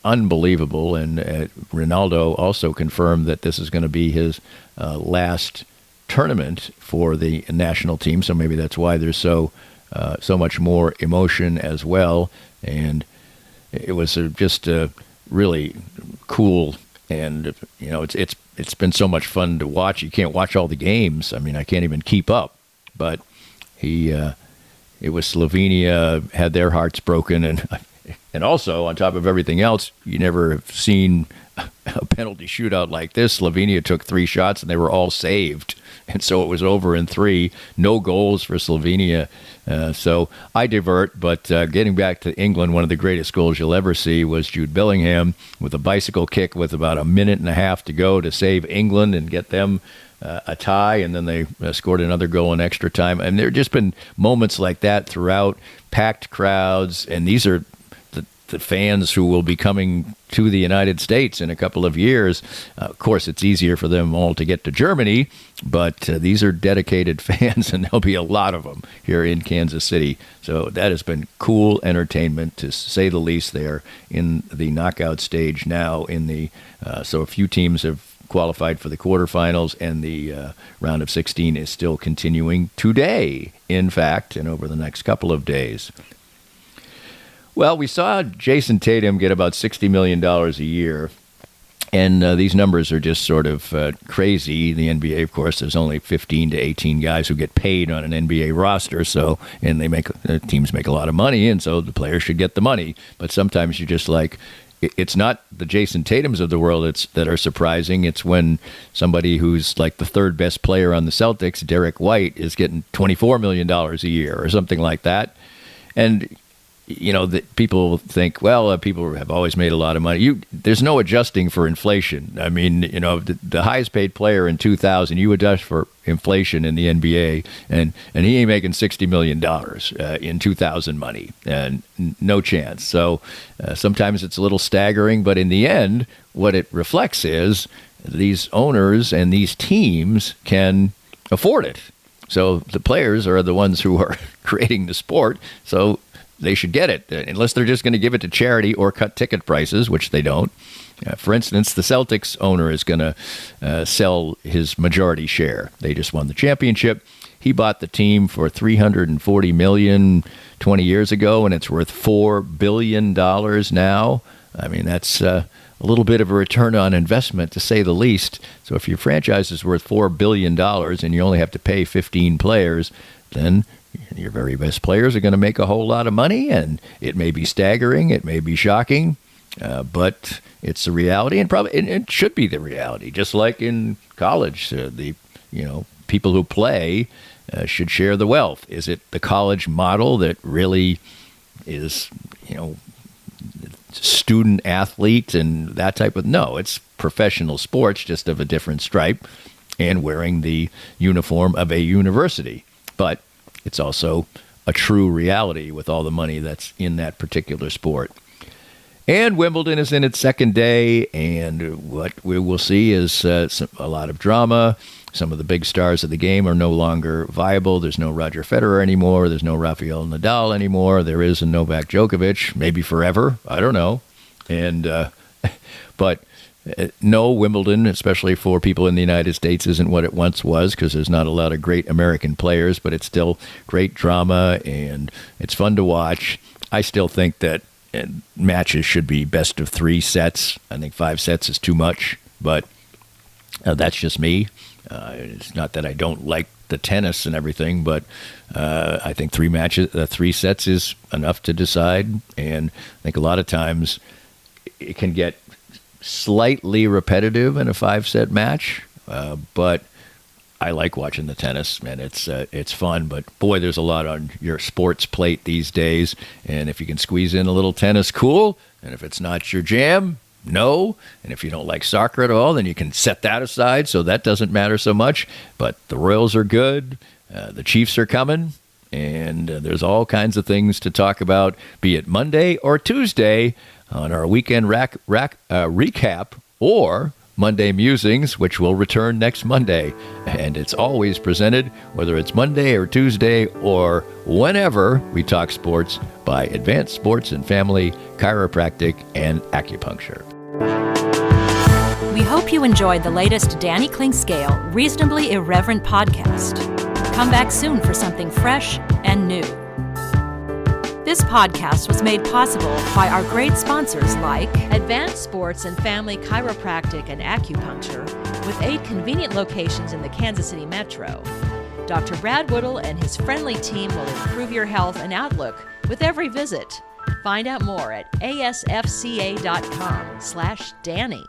unbelievable. And Ronaldo also confirmed that this is going to be his last tournament for the national team. So maybe that's why there's so much more emotion as well. And it was just really cool. And it's been so much fun to watch. You can't watch all the games. I mean, I can't even keep up. But it was Slovenia had their hearts broken, and also on top of everything else, you never have seen a penalty shootout like this. Slovenia took 3 shots and they were all saved, and so it was over in 3. No goals for Slovenia. So I divert, but getting back to England, one of the greatest goals you'll ever see was Jude Bellingham with a bicycle kick with about a minute and a half to go to save England and get them a tie, and then they scored another goal in extra time. And there have just been moments like that throughout, packed crowds, and these are the fans who will be coming to the United States in a couple of years. Of course, it's easier for them all to get to Germany, but these are dedicated fans, and there'll be a lot of them here in Kansas City. So that has been cool entertainment, to say the least. They are in the knockout stage now. So a few teams have qualified for the quarterfinals, and the round of 16 is still continuing today, in fact, and over the next couple of days. Well, we saw Jason Tatum get about $60 million a year, and these numbers are just sort of crazy. The NBA, of course, there's only 15 to 18 guys who get paid on an NBA roster, and teams make a lot of money, and so the players should get the money. But sometimes you're just like, it's not the Jason Tatums of the world that are surprising. It's when somebody who's like the third best player on the Celtics, Derek White, is getting $24 million a year or something like that. And that people think, well, people have always made a lot of money. There's no adjusting for inflation. I mean, the highest paid player in 2000, you adjust for inflation in the NBA, and he ain't making $60 million in 2000 money, and no chance. So sometimes it's a little staggering, but in the end, what it reflects is these owners and these teams can afford it. So the players are the ones who are creating the sport, so they should get it, unless they're just going to give it to charity or cut ticket prices, which they don't. For instance, the Celtics owner is going to sell his majority share. They just won the championship. He bought the team for $340 million 20 years ago, and it's worth $4 billion now. I mean, that's a little bit of a return on investment, to say the least. So if your franchise is worth $4 billion and you only have to pay 15 players, then your very best players are going to make a whole lot of money, and it may be staggering, it may be shocking, but it's the reality, and probably it should be the reality. Just like in college, the people who play should share the wealth. Is it the college model that really is student athlete and that type of? No, it's professional sports, just of a different stripe, and wearing the uniform of a university. But it's also a true reality with all the money that's in that particular sport. And Wimbledon is in its second day, and what we will see is a lot of drama. Some of the big stars of the game are no longer viable. There's no Roger Federer anymore. There's no Rafael Nadal anymore. There is a Novak Djokovic, maybe forever. I don't know. But no, Wimbledon, especially for people in the United States, isn't what it once was, because there's not a lot of great American players, but it's still great drama, and it's fun to watch. I still think that matches should be best of 3 sets. I think 5 sets is too much, but that's just me. It's not that I don't like the tennis and everything, but I think 3 sets is enough to decide, and I think a lot of times it can get slightly repetitive in a 5-set match, but I like watching the tennis, man. It's fun, but boy, there's a lot on your sports plate these days, and if you can squeeze in a little tennis, cool, and if it's not your jam, no, and if you don't like soccer at all, then you can set that aside, so that doesn't matter so much. But the Royals are good, the Chiefs are coming, and there's all kinds of things to talk about, be it Monday or Tuesday on our weekend recap, or Monday Musings, which will return next Monday. And it's always presented, whether it's Monday or Tuesday or whenever, we talk sports by Advanced Sports and Family Chiropractic and Acupuncture. We hope you enjoyed the latest Danny Klingscale Reasonably Irreverent podcast. Come back soon for something fresh and new. This podcast was made possible by our great sponsors like Advanced Sports and Family Chiropractic and Acupuncture, with 8 convenient locations in the Kansas City metro. Dr. Brad Woodall and his friendly team will improve your health and outlook with every visit. Find out more at asfca.com/Danny.